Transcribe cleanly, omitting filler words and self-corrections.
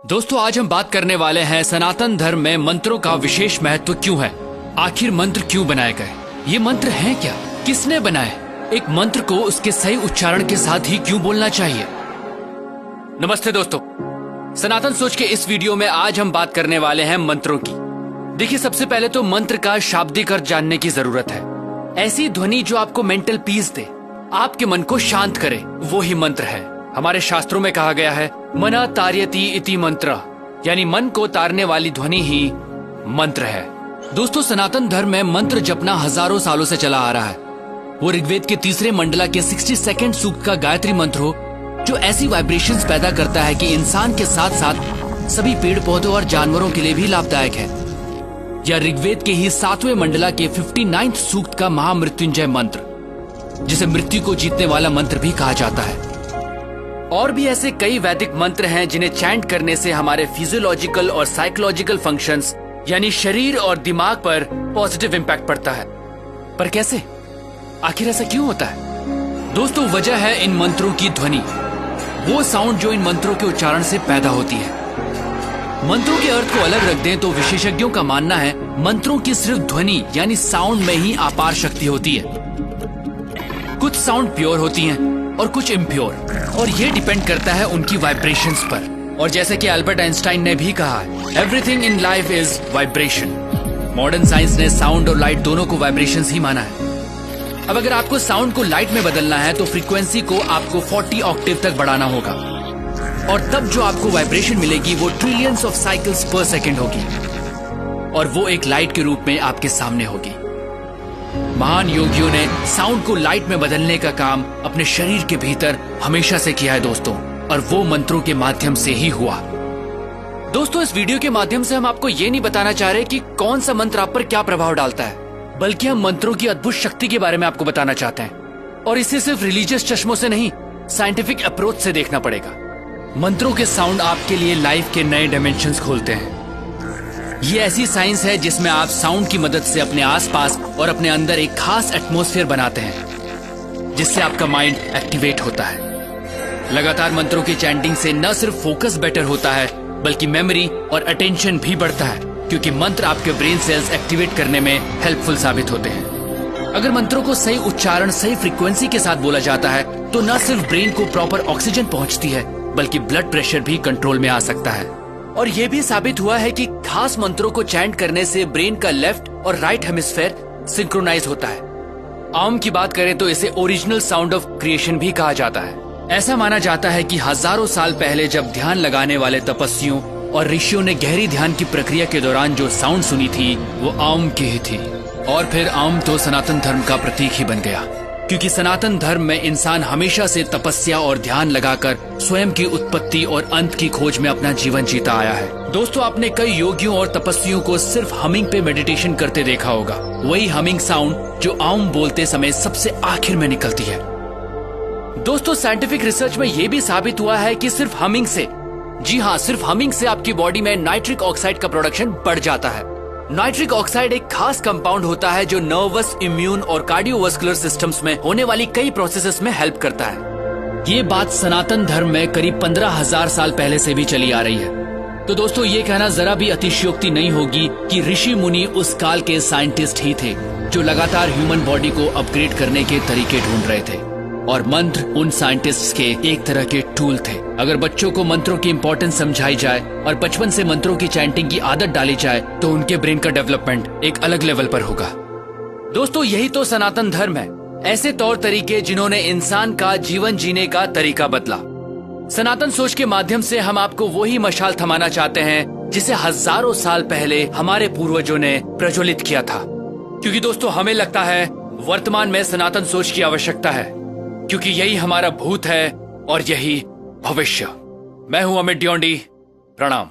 दोस्तों आज हम बात करने वाले हैं सनातन धर्म में मंत्रों का विशेष महत्व क्यों है। आखिर मंत्र क्यों बनाए गए, ये मंत्र हैं क्या, किसने बनाए, एक मंत्र को उसके सही उच्चारण के साथ ही क्यों बोलना चाहिए। नमस्ते दोस्तों, सनातन सोच के इस वीडियो में आज हम बात करने वाले हैं मंत्रों की। देखिए, सबसे पहले तो मंत्र का शाब्दिक अर्थ जानने की जरूरत है। ऐसी ध्वनि जो आपको मेंटल पीस दे, आपके मन को शांत करे, वो ही मंत्र है। हमारे शास्त्रों में कहा गया है मना तार्यति इति मंत्र, यानी मन को तारने वाली ध्वनि ही मंत्र है। दोस्तों, सनातन धर्म में मंत्र जपना हजारों सालों से चला आ रहा है। वो ऋग्वेद के तीसरे मंडला के 62 सूक्त का गायत्री मंत्र हो, जो ऐसी वाइब्रेशंस पैदा करता है कि इंसान के साथ साथ सभी पेड़ पौधों और जानवरों के लिए भी लाभदायक है। या ऋग्वेद के ही 7वें मंडला के 59 सूक्त का महामृत्युंजय मंत्र, जिसे मृत्यु को जीतने वाला मंत्र भी कहा जाता है। और भी ऐसे कई वैदिक मंत्र हैं जिन्हें चैंट करने से हमारे फिजियोलॉजिकल और साइकोलॉजिकल फंक्शंस यानी शरीर और दिमाग पर पॉजिटिव इंपैक्ट पड़ता है। पर कैसे, आखिर ऐसा क्यों होता है? दोस्तों, वजह है इन मंत्रों की ध्वनि, वो साउंड जो इन मंत्रों के उच्चारण से पैदा होती है। मंत्रों के अर्थ को अलग रख दें तो विशेषज्ञों का मानना है मंत्रों की सिर्फ ध्वनि यानी साउंड में ही अपार शक्ति होती है। कुछ साउंड प्योर होती हैं और कुछ इम्प्योर, और ये डिपेंड करता है उनकी वाइब्रेशंस पर। और जैसे कि अल्बर्ट आइंस्टाइन ने भी कहा, everything in life is vibration. Modern science ने साउंड और लाइट दोनों को वाइब्रेशंस ही माना है। अब अगर आपको साउंड को लाइट में बदलना है तो फ्रीक्वेंसी को आपको 40 ऑक्टेव तक बढ़ाना होगा, और तब जो आपको वाइब्रेशन मिलेगी वो ट्रिलियंस ऑफ साइकिल्स पर सेकेंड होगी, और वो एक लाइट के रूप में आपके सामने होगी। महान योगियों ने साउंड को लाइट में बदलने का काम अपने शरीर के भीतर हमेशा से किया है दोस्तों, और वो मंत्रों के माध्यम से ही हुआ। दोस्तों, इस वीडियो के माध्यम से हम आपको ये नहीं बताना चाह रहे कि कौन सा मंत्र आप पर क्या प्रभाव डालता है, बल्कि हम मंत्रों की अद्भुत शक्ति के बारे में आपको बताना चाहते हैं। और इसे सिर्फ रिलीजियस चश्मों से नहीं, साइंटिफिक अप्रोच से देखना पड़ेगा। मंत्रों के साउंड आपके लिए लाइफ के नए डायमेंशंस खोलते हैं। ये ऐसी साइंस है जिसमें आप साउंड की मदद से अपने आसपास और अपने अंदर एक खास एटमॉस्फेयर बनाते हैं, जिससे आपका माइंड एक्टिवेट होता है। लगातार मंत्रों की चैंटिंग से न सिर्फ फोकस बेटर होता है, बल्कि मेमोरी और अटेंशन भी बढ़ता है, क्योंकि मंत्र आपके ब्रेन सेल्स एक्टिवेट करने में हेल्पफुल साबित होते हैं। अगर मंत्रों को सही उच्चारण, सही फ्रीक्वेंसी के साथ बोला जाता है तो न सिर्फ ब्रेन को प्रॉपर ऑक्सीजन पहुंचती है, बल्कि ब्लड प्रेशर भी कंट्रोल में आ सकता है। और ये भी साबित हुआ है कि खास मंत्रों को चैंट करने से ब्रेन का लेफ्ट और राइट हेमिस्फेयर सिंक्रोनाइज होता है। आम की बात करें तो इसे ओरिजिनल साउंड ऑफ क्रिएशन भी कहा जाता है। ऐसा माना जाता है कि हजारों साल पहले जब ध्यान लगाने वाले तपस्वियों और ऋषियों ने गहरी ध्यान की प्रक्रिया के दौरान जो साउंड सुनी थी वो आम की ही थी। और फिर आम तो सनातन धर्म का प्रतीक ही बन गया, क्योंकि सनातन धर्म में इंसान हमेशा से तपस्या और ध्यान लगाकर स्वयं की उत्पत्ति और अंत की खोज में अपना जीवन जीता आया है। दोस्तों, आपने कई योगियों और तपस्वियों को सिर्फ हमिंग पे मेडिटेशन करते देखा होगा, वही हमिंग साउंड जो आम बोलते समय सबसे आखिर में निकलती है। दोस्तों, साइंटिफिक रिसर्च में यह भी साबित हुआ है कि सिर्फ हमिंग से, जी हाँ, सिर्फ हमिंग से आपकी बॉडी में नाइट्रिक ऑक्साइड का प्रोडक्शन बढ़ जाता है। नाइट्रिक ऑक्साइड एक खास कंपाउंड होता है जो नर्वस, इम्यून और कार्डियोवास्कुलर सिस्टम्स में होने वाली कई प्रोसेसेस में हेल्प करता है। ये बात सनातन धर्म में करीब 15,000 साल पहले से भी चली आ रही है। तो दोस्तों, ये कहना जरा भी अतिशयोक्ति नहीं होगी कि ऋषि मुनि उस काल के साइंटिस्ट ही थे जो लगातार ह्यूमन बॉडी को अपग्रेड करने के तरीके ढूंढ रहे थे, और मंत्र उन साइंटिस्ट्स के एक तरह के टूल थे। अगर बच्चों को मंत्रों की इंपॉर्टेंस समझाई जाए और बचपन से मंत्रों की चैंटिंग की आदत डाली जाए तो उनके ब्रेन का डेवलपमेंट एक अलग लेवल पर होगा। दोस्तों, यही तो सनातन धर्म है, ऐसे तौर तरीके जिन्होंने इंसान का जीवन जीने का तरीका बदला। सनातन सोच के माध्यम से हम आपको वही मशाल थमाना चाहते हैं जिसे हजारों साल पहले हमारे पूर्वजों ने प्रज्वलित किया था। क्योंकि दोस्तों, हमें लगता है वर्तमान में सनातन सोच की आवश्यकता है, क्योंकि यही हमारा भूत है और यही भविष्य। मैं हूं अमित ड्योंडी, प्रणाम।